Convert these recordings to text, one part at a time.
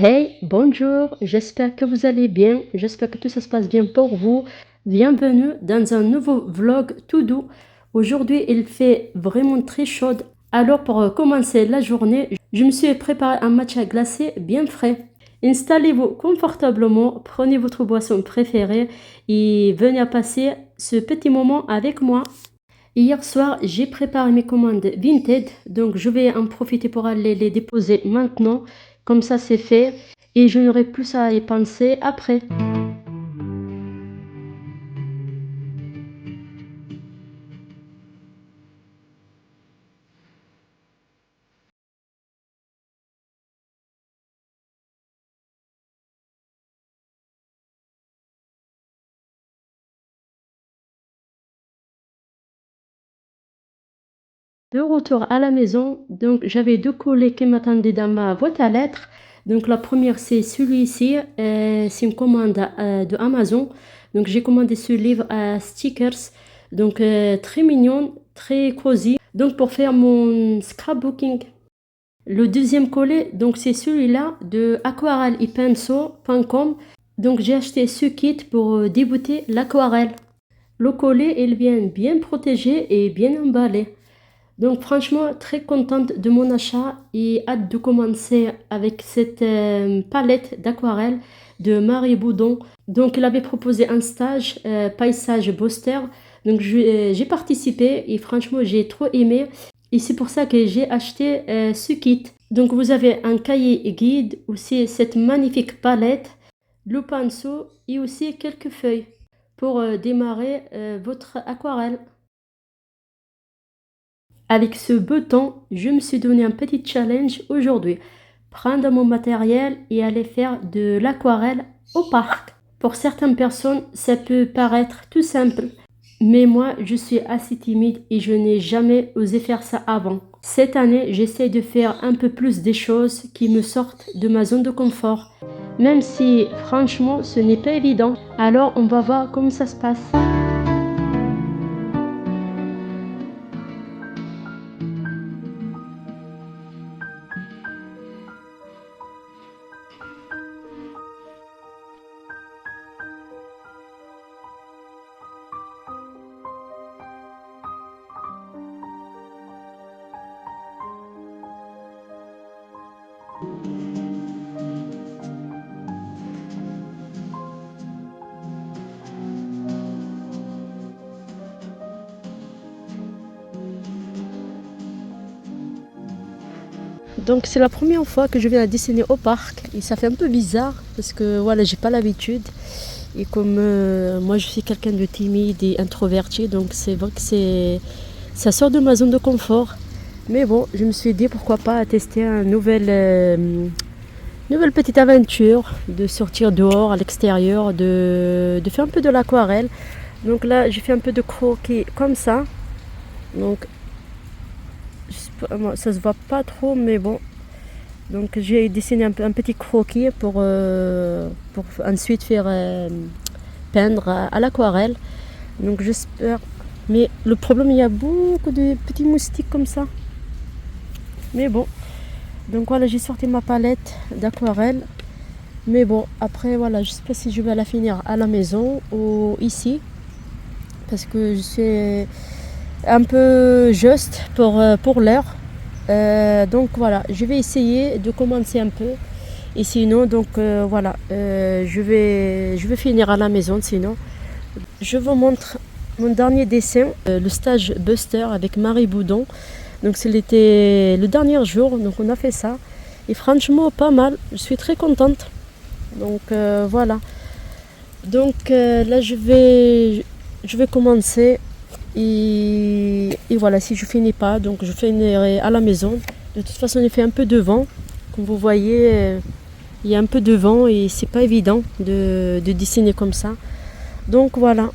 Hey, bonjour, j'espère que vous allez bien, j'espère que tout ça se passe bien pour vous. Bienvenue dans un nouveau vlog tout doux. Aujourd'hui, il fait vraiment très chaud. Alors pour commencer la journée, je me suis préparé un matcha glacé bien frais. Installez-vous confortablement, prenez votre boisson préférée et venez passer ce petit moment avec moi. Hier soir, j'ai préparé mes commandes Vinted, donc je vais en profiter pour aller les déposer maintenant. Comme ça, c'est fait et je n'aurai plus à y penser après. De retour à la maison, donc j'avais deux colis qui m'attendaient dans ma boîte à lettres. Donc la première, c'est celui-ci, c'est une commande de Amazon. Donc j'ai commandé ce livre à stickers, donc très mignon, très cosy. Donc pour faire mon scrapbooking. Le deuxième colis, donc c'est celui-là de aquarelle-et-pinceau.com. Donc j'ai acheté ce kit pour débuter l'aquarelle. Le colis, il vient bien protégé et bien emballé. Donc franchement, très contente de mon achat et hâte de commencer avec cette palette d'aquarelle de Marie Boudon. Donc elle avait proposé un stage paysage Boster. Donc j'ai participé et franchement j'ai trop aimé. Et c'est pour ça que j'ai acheté ce kit. Donc vous avez un cahier guide, aussi cette magnifique palette, le pinceau et aussi quelques feuilles pour démarrer votre aquarelle. Avec ce beau temps, je me suis donné un petit challenge aujourd'hui. Prendre mon matériel et aller faire de l'aquarelle au parc. Pour certaines personnes, ça peut paraître tout simple, mais moi, je suis assez timide et je n'ai jamais osé faire ça avant. Cette année, j'essaie de faire un peu plus des choses qui me sortent de ma zone de confort. Même si, franchement, ce n'est pas évident. Alors, on va voir comment ça se passe. Donc c'est la première fois que je viens à dessiner au parc et ça fait un peu bizarre parce que voilà, j'ai pas l'habitude et comme moi je suis quelqu'un de timide et introverti, donc c'est vrai que ça sort de ma zone de confort. Mais bon, je me suis dit pourquoi pas tester une nouvelle petite aventure, de sortir dehors à l'extérieur, de faire un peu de l'aquarelle. Donc là, j'ai fait un peu de croquis comme ça. Donc ça se voit pas trop, mais bon. Donc j'ai dessiné un petit croquis pour ensuite faire peindre à l'aquarelle. Donc j'espère. Mais le problème, il y a beaucoup de petits moustiques comme ça. Mais bon. Donc voilà, j'ai sorti ma palette d'aquarelle. Mais bon, après voilà, je sais pas si je vais la finir à la maison ou ici. Parce que je suis un peu juste pour l'heure. Donc voilà, je vais essayer de commencer un peu. Et sinon, donc voilà, je vais finir à la maison sinon. Je vous montre mon dernier dessin, le stage Buster avec Marie Boudon. Donc c'était le dernier jour, donc on a fait ça. Et franchement, pas mal, je suis très contente. Donc voilà. Donc là, je vais commencer. Et voilà, si je finis pas, donc je finirai à la maison. De toute façon, il fait un peu de vent. Comme vous voyez, il y a un peu de vent et c'est pas évident de dessiner comme ça. Donc voilà.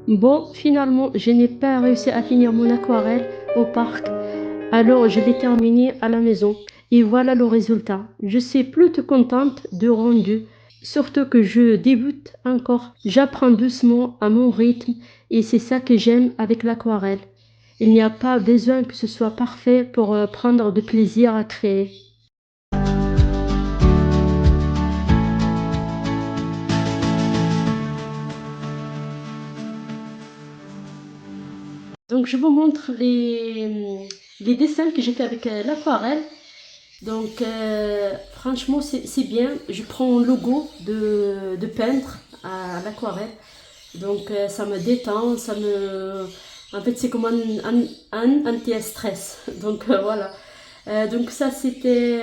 Bon, finalement, je n'ai pas réussi à finir mon aquarelle au parc. Alors, je l'ai terminé à la maison. Et voilà le résultat. Je suis plutôt contente du rendu. Surtout que je débute encore. J'apprends doucement à mon rythme et c'est ça que j'aime avec l'aquarelle. Il n'y a pas besoin que ce soit parfait pour prendre de plaisir à créer. Donc, je vous montre les dessins que j'ai fait avec l'aquarelle. Donc, franchement, c'est bien. Je prends le goût de peindre à l'aquarelle. Donc, ça me détend, ça me... En fait, c'est comme un anti-stress. Donc, voilà. Donc, ça, c'était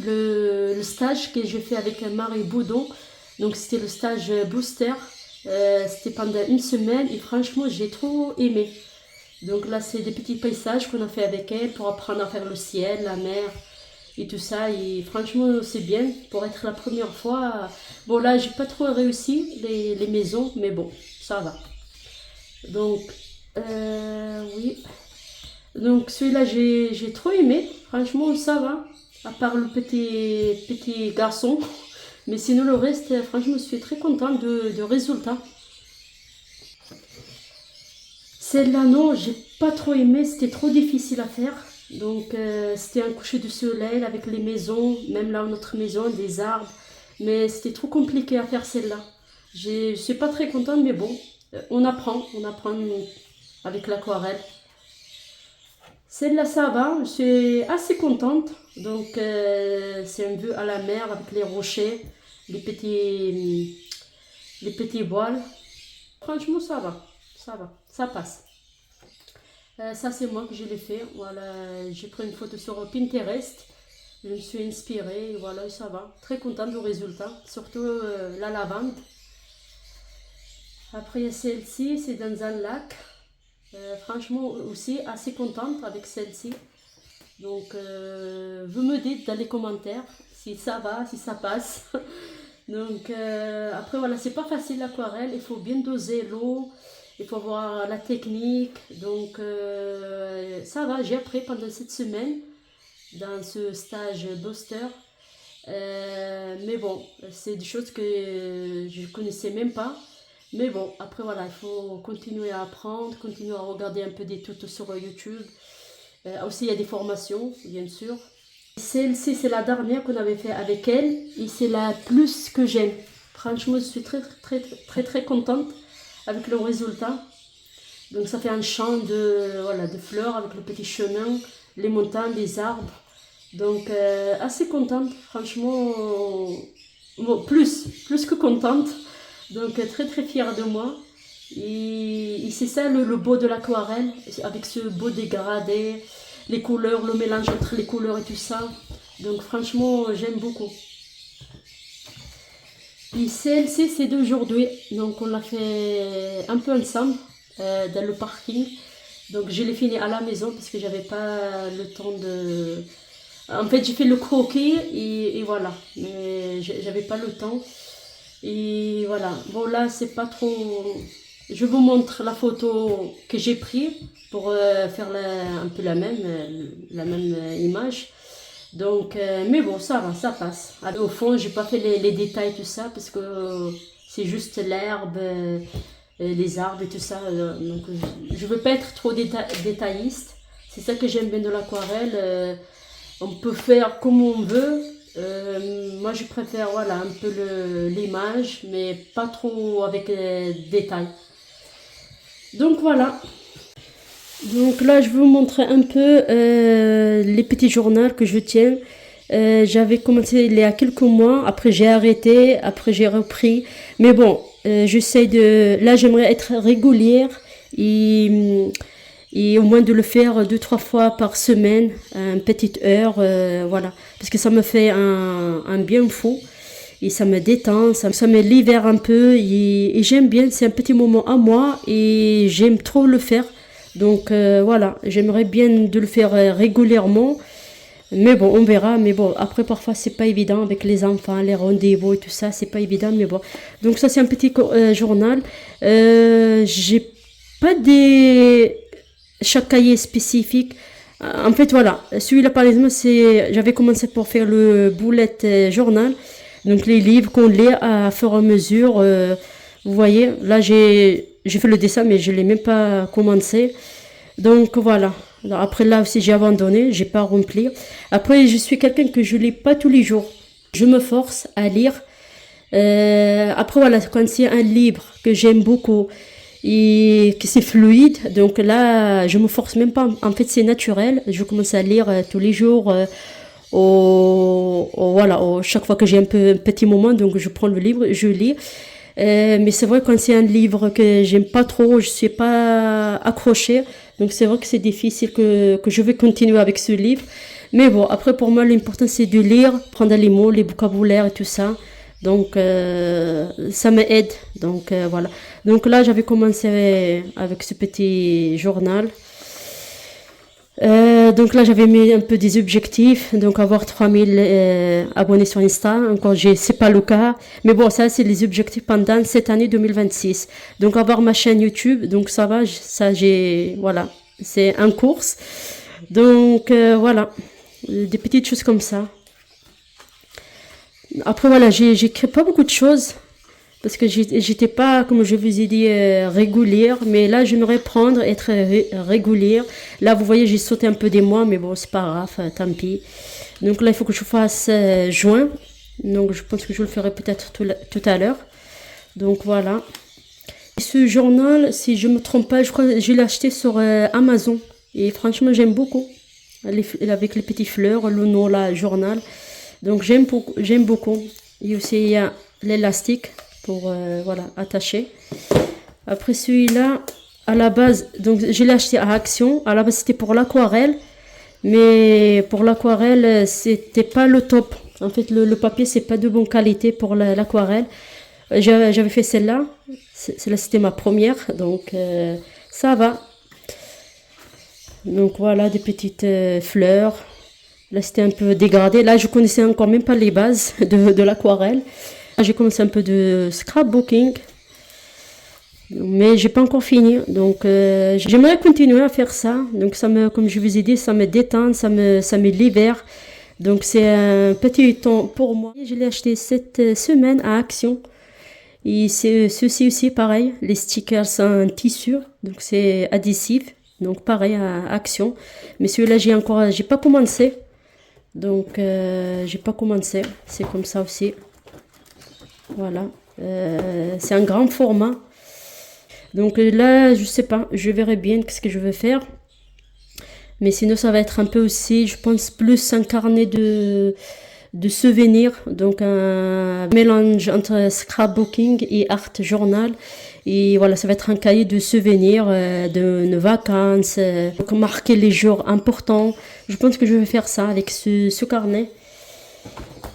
le stage que j'ai fait avec Marie Boudon. Donc, c'était le stage booster. C'était pendant une semaine et franchement, j'ai trop aimé. Donc là, c'est des petits paysages qu'on a fait avec elle pour apprendre à faire le ciel, la mer et tout ça. Et franchement, c'est bien pour être la première fois. Bon, là, j'ai pas trop réussi les maisons, mais bon, ça va. Donc, oui. Donc, celui-là, j'ai trop aimé. Franchement, ça va. À part le petit garçon. Mais sinon, le reste, franchement, je suis très contente de résultat. Celle-là, non, j'ai pas trop aimé, c'était trop difficile à faire. Donc, c'était un coucher de soleil avec les maisons, même là, notre maison, des arbres. Mais c'était trop compliqué à faire celle-là. Je suis pas très contente, mais bon, on apprend avec l'aquarelle. Celle-là, ça va, je suis assez contente. Donc, c'est un vue à la mer avec les rochers, les petits voiles. Franchement, ça va, ça passe. Ça, c'est moi que je l'ai fait. Voilà, j'ai pris une photo sur Pinterest. Je me suis inspirée. Et voilà, ça va. Très contente du résultat. Surtout la lavande. Après, celle-ci, c'est dans un lac. Franchement, aussi assez contente avec celle-ci. Donc, vous me dites dans les commentaires si ça va, si ça passe. Donc, après, voilà, c'est pas facile l'aquarelle. Il faut bien doser l'eau. Il faut voir la technique. Donc, ça va, j'ai appris pendant cette semaine dans ce stage booster. Mais bon, c'est des choses que je ne connaissais même pas. Mais bon, après voilà, il faut continuer à apprendre, continuer à regarder un peu des tutos sur YouTube. Aussi, il y a des formations, bien sûr. Celle-ci, c'est la dernière qu'on avait fait avec elle et c'est la plus que j'aime. Franchement, je suis très contente avec le résultat. Donc ça fait un champ voilà, de fleurs avec le petit chemin, les montagnes, les arbres. Donc assez contente, franchement, bon, plus que contente. Donc très fière de moi. Et c'est ça le beau de l'aquarelle, avec ce beau dégradé, les couleurs, le mélange entre les couleurs et tout ça. Donc franchement, j'aime beaucoup. Et celle-ci, c'est d'aujourd'hui. Donc on l'a fait un peu ensemble dans le parking. Donc je l'ai fini à la maison parce que j'avais pas le temps de... En fait, j'ai fait le croquis et voilà. Mais j'avais pas le temps. Et voilà. Bon, là, c'est pas trop... Je vous montre la photo que j'ai prise pour faire un peu la même image. Donc, mais bon, ça va, ça passe. Alors, au fond, j'ai pas fait les détails, tout ça, parce que c'est juste l'herbe, les arbres et tout ça. Donc, je veux pas être trop détailliste. C'est ça que j'aime bien de l'aquarelle. On peut faire comme on veut. Moi, je préfère, voilà, un peu l'image, mais pas trop avec les détails. Donc, voilà. Donc là, je vais vous montrer un peu les petits journaux que je tiens. J'avais commencé il y a quelques mois, après j'ai arrêté, après j'ai repris. Mais bon, j'essaie de... Là, j'aimerais être régulière et au moins de le faire 2-3 fois par semaine, une petite heure, voilà. Parce que ça me fait un bien fou. Et ça me détend, ça me libère un peu et j'aime bien, c'est un petit moment à moi et j'aime trop le faire. Donc voilà, j'aimerais bien de le faire régulièrement. Mais bon, on verra. Mais bon, après, parfois, c'est pas évident avec les enfants, les rendez-vous et tout ça. C'est pas évident, mais bon. Donc, ça, c'est un petit journal. J'ai pas des... chaque cahier spécifique. En fait, voilà. Celui-là, par exemple, j'avais commencé pour faire le bullet journal. Donc, les livres qu'on lit à fur et à mesure. Vous voyez, là, j'ai fait le dessin, mais je l'ai même pas commencé. Donc voilà. Alors, après là aussi j'ai abandonné, j'ai pas rempli. Après je suis quelqu'un que je lis pas tous les jours. Je me force à lire. Après voilà, quand c'est un livre que j'aime beaucoup et que c'est fluide, donc là je me force même pas. En fait c'est naturel. Je commence à lire tous les jours. Voilà, chaque fois que j'ai un petit moment, donc je prends le livre, je lis. Mais c'est vrai quand c'est un livre que j'aime pas trop, je suis pas accrochée, donc c'est vrai que c'est difficile que je vais continuer avec ce livre. Mais bon, après pour moi l'important c'est de lire, prendre les mots, les vocabulaires et tout ça. Donc ça m'aide. Donc voilà. Donc là j'avais commencé avec ce petit journal. Donc là j'avais mis un peu des objectifs, donc avoir 3000 abonnés sur Insta, encore c'est pas le cas, mais bon ça c'est les objectifs pendant cette année 2026. Donc avoir ma chaîne YouTube, donc ça va, ça voilà, c'est en course. Donc voilà, des petites choses comme ça. Après voilà, j'écris pas beaucoup de choses parce que j'étais pas, comme je vous ai dit, régulière, mais là j'aimerais prendre, être régulière. Là vous voyez j'ai sauté un peu des mois, mais bon c'est pas grave, tant pis. Donc là il faut que je fasse juin, donc je pense que je le ferai peut-être tout à l'heure. Donc voilà. Et ce journal, si je me trompe pas, je crois que je l'ai acheté sur Amazon et franchement j'aime beaucoup, avec les petites fleurs, le nom là, journal. Donc j'aime beaucoup. Et aussi il y a l'élastique pour voilà, attacher. Après celui-là, à la base, donc je l'ai acheté à Action. À la base c'était pour l'aquarelle, mais pour l'aquarelle c'était pas le top. En fait le papier c'est pas de bonne qualité pour l'aquarelle. J'avais fait celle-là. Celle-là c'était ma première, donc ça va. Donc voilà des petites fleurs. Là c'était un peu dégradé. Là je connaissais encore même pas les bases de l'aquarelle. J'ai commencé un peu de scrapbooking, mais j'ai pas encore fini. Donc j'aimerais continuer à faire ça. Donc comme je vous ai dit, ça me détend, ça me libère. Donc c'est un petit temps pour moi. Je l'ai acheté cette semaine à Action. Et ceci aussi pareil, les stickers en tissu, donc c'est adhésif. Donc pareil à Action. Mais celui-là j'ai pas commencé. Donc j'ai pas commencé. C'est comme ça aussi. Voilà, c'est un grand format. Donc là, je sais pas, je verrai bien ce que je vais faire. Mais sinon, ça va être un peu aussi, je pense, plus un carnet de souvenirs. Donc un mélange entre scrapbooking et art journal. Et voilà, ça va être un cahier de souvenirs de nos vacances, donc marquer les jours importants. Je pense que je vais faire ça avec ce carnet.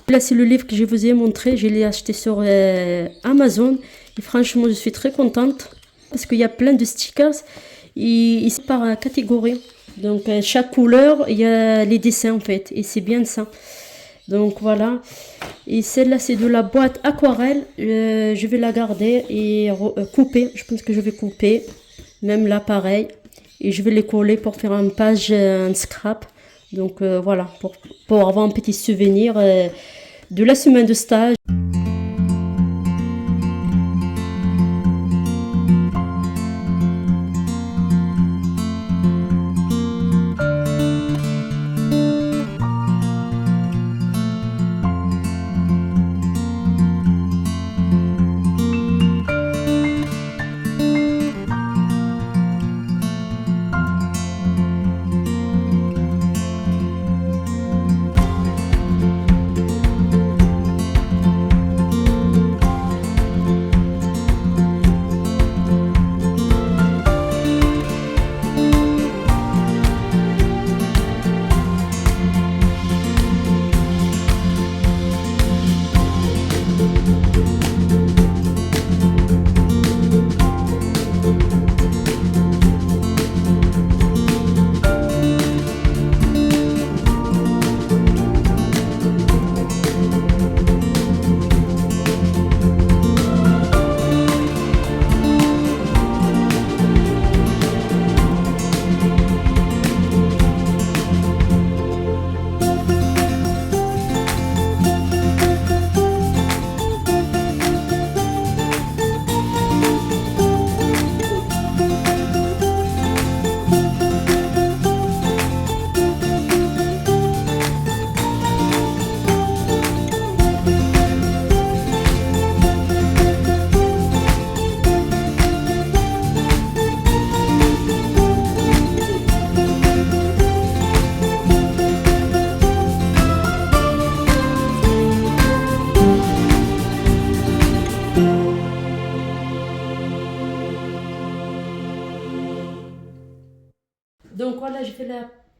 Là, c'est le livre que je vous ai montré. Je l'ai acheté sur Amazon. Et franchement, je suis très contente parce qu'il y a plein de stickers. Et c'est par catégorie. Donc, chaque couleur, il y a les dessins en fait. Et c'est bien ça. Donc, voilà. Et celle-là, c'est de la boîte aquarelle. Je vais la garder et couper. Je pense que je vais couper. Même là, pareil. Et je vais les coller pour faire une page, un scrap. Donc, voilà. Pour avoir un petit souvenir de la semaine de stage.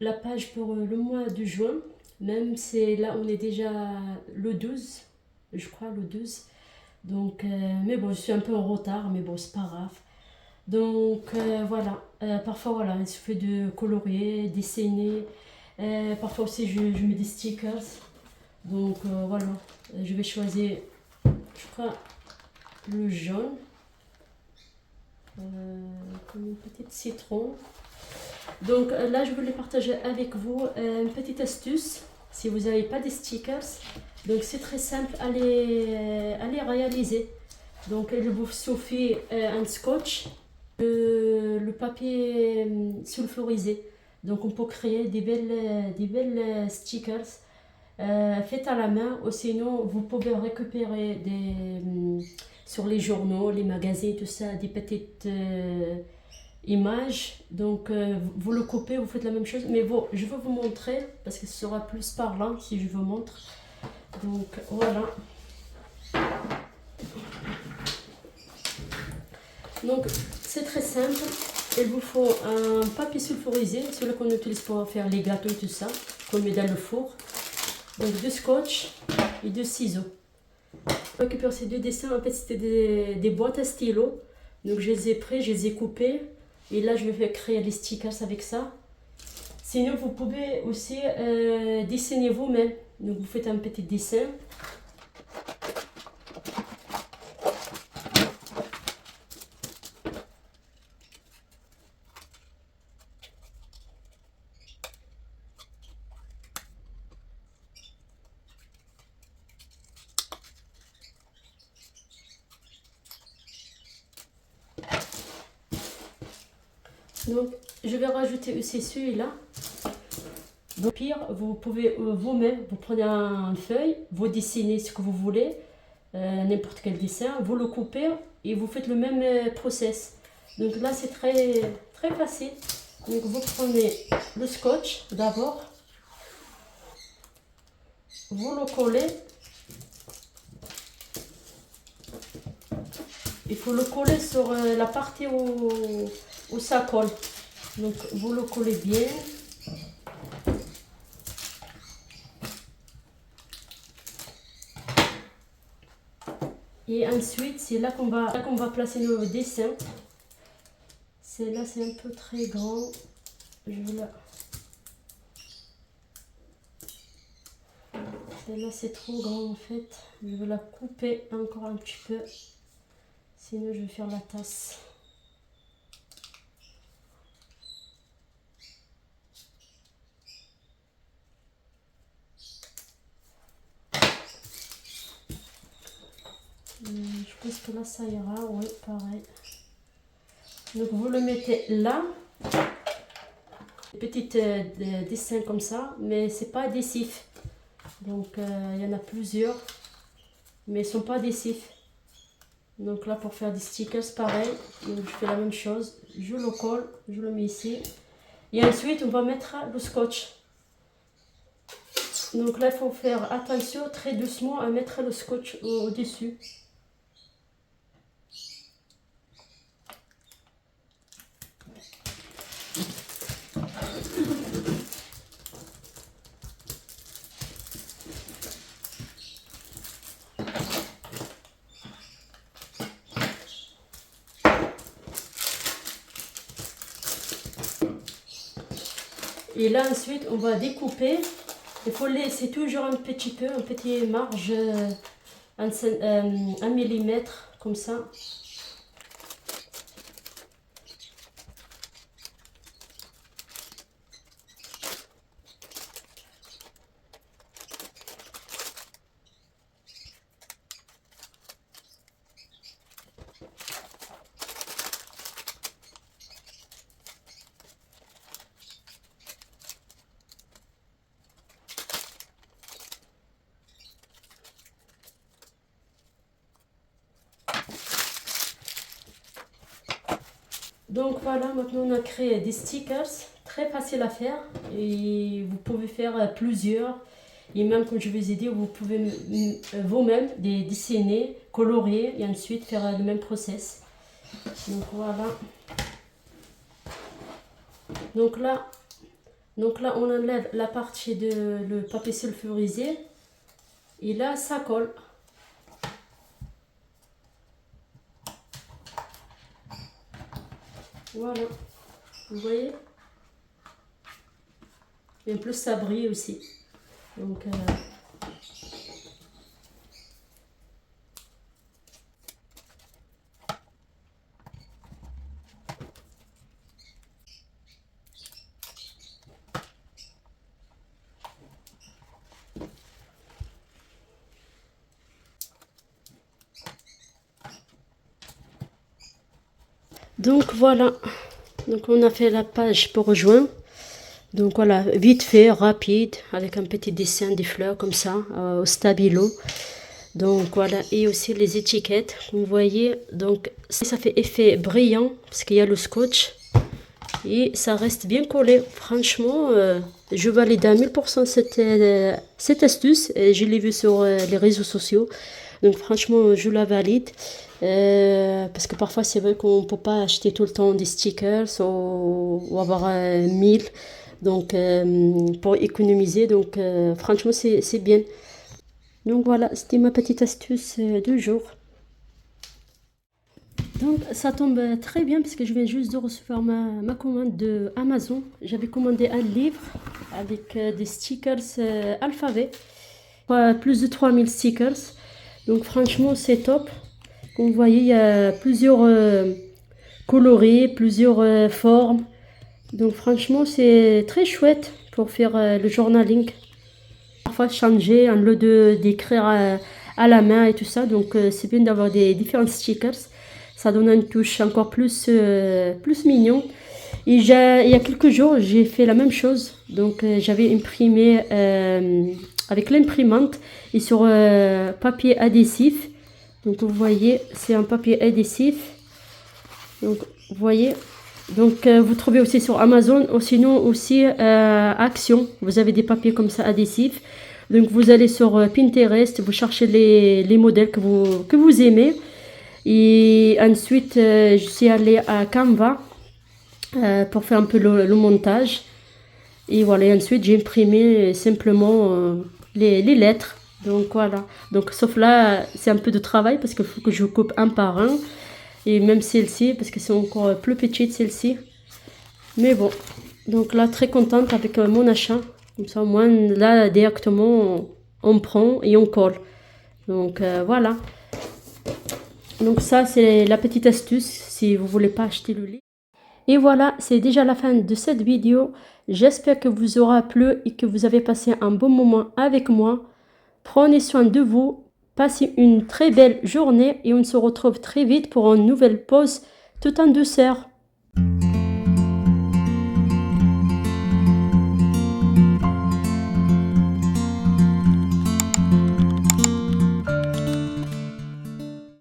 la page pour le mois de juin. Même c'est là, on est déjà le 12, je crois, le 12. Donc, mais bon, je suis un peu en retard, mais bon, c'est pas grave. Donc, voilà. Parfois, voilà, il suffit de colorier, dessiner. Parfois aussi, je mets des stickers. Donc, voilà. Je vais choisir, je crois, le jaune. Comme une petite citron. Donc là, je voulais partager avec vous une petite astuce. Si vous n'avez pas des stickers, donc c'est très simple à les réaliser. Donc il vous suffit un scotch, le papier sulfurisé. Donc on peut créer des belles stickers faites à la main, ou sinon vous pouvez récupérer sur les journaux, les magazines, tout ça, des petites images. Donc vous le coupez, vous faites la même chose. Mais bon, je vais vous montrer parce que ce sera plus parlant si je vous montre. Donc voilà. Donc c'est très simple. Il vous faut un papier sulfurisé, celui qu'on utilise pour faire les gâteaux et tout ça, qu'on met dans le four. Donc du scotch et du ciseaux. Je récupère ces deux dessins. En fait, c'était des boîtes à stylo. Donc je les ai pris, je les ai coupés. Et là, je vais créer des stickers avec ça. Sinon, vous pouvez aussi dessiner vous-même. Donc vous faites un petit dessin. Donc, je vais rajouter aussi celui-là. Donc, pire, vous pouvez vous-même, vous prenez une feuille, vous dessinez ce que vous voulez, n'importe quel dessin, vous le coupez et vous faites le même process. Donc là, c'est très facile. Donc, vous prenez le scotch d'abord, vous le collez. Il faut le coller sur la partie où ça colle. Donc vous le collez bien. Et ensuite, c'est là qu'on va placer nos dessins. C'est là, c'est un peu très grand. Je vais là. Celle-là, c'est trop grand en fait. Je vais la couper encore un petit peu. Sinon, je vais faire la tasse. Je pense que là, ça ira. Oui, pareil. Donc, vous le mettez là. Petits dessins comme ça, mais c'est pas adhésif. Donc, il y en a plusieurs, mais ils sont pas adhésifs. Donc là, pour faire des stickers, pareil. Donc, je fais la même chose. Je le colle, je le mets ici. Et ensuite, on va mettre le scotch. Donc là, il faut faire attention très doucement à mettre le scotch au-dessus. Et là, ensuite, on va découper. Il faut laisser toujours un petit peu, une petite marge, 1 millimètre, comme ça. Donc voilà, maintenant on a créé des stickers, très facile à faire et vous pouvez faire plusieurs. Et même comme je vous ai dit, vous pouvez vous-même les dessiner, colorier et ensuite faire le même process. Donc voilà. Donc là, Donc là, on enlève la partie de le papier sulfurisé. Et là, ça colle. Voilà. Vous voyez? Et en plus, ça brille aussi. Donc, voilà. Donc on a fait la page pour rejoindre. Donc voilà, vite fait, rapide, avec un petit dessin des fleurs comme ça, au stabilo. Donc voilà, et aussi les étiquettes, vous voyez. Donc ça fait effet brillant, parce qu'il y a le scotch. Et ça reste bien collé. Franchement, je valide à 1000% cette astuce. Et je l'ai vu sur les réseaux sociaux. Donc franchement, je la valide. Parce que parfois, c'est vrai qu'on ne peut pas acheter tout le temps des stickers ou avoir 1000. Donc, pour économiser. Donc, franchement, c'est bien. Donc voilà, c'était ma petite astuce du jour. Donc ça tombe très bien parce que je viens juste de recevoir ma commande de Amazon. J'avais commandé un livre avec des stickers alphabet. Plus de 3000 stickers. Donc franchement c'est top. Comme vous voyez il y a plusieurs coloris, plusieurs formes. Donc franchement c'est très chouette pour faire le journaling. Parfois changer en lieu d'écrire à la main et tout ça. Donc c'est bien d'avoir des différents stickers. Ça donne une touche encore plus mignon. Et il y a quelques jours, j'ai fait la même chose. Donc, j'avais imprimé avec l'imprimante et sur papier adhésif. Donc, vous voyez, c'est un papier adhésif. Donc, vous voyez. Donc, vous trouvez aussi sur Amazon ou sinon aussi Action. Vous avez des papiers comme ça adhésifs. Donc, vous allez sur Pinterest, vous cherchez les modèles que vous aimez. Et ensuite, je suis allée à Canva pour faire un peu le montage. Et voilà, et ensuite, j'ai imprimé simplement les lettres. Donc voilà. Donc, sauf là, c'est un peu de travail parce qu'il faut que je coupe un par un. Et même celle-ci, parce que c'est encore plus petite celle-ci. Mais bon, donc là, très contente avec mon achat. Comme ça, au moins, là, directement, on prend et on colle. Donc voilà. Donc ça, c'est la petite astuce si vous voulez pas acheter le livre. Et voilà, c'est déjà la fin de cette vidéo. J'espère que vous aura plu et que vous avez passé un bon moment avec moi. Prenez soin de vous, passez une très belle journée et on se retrouve très vite pour une nouvelle pause tout en douceur.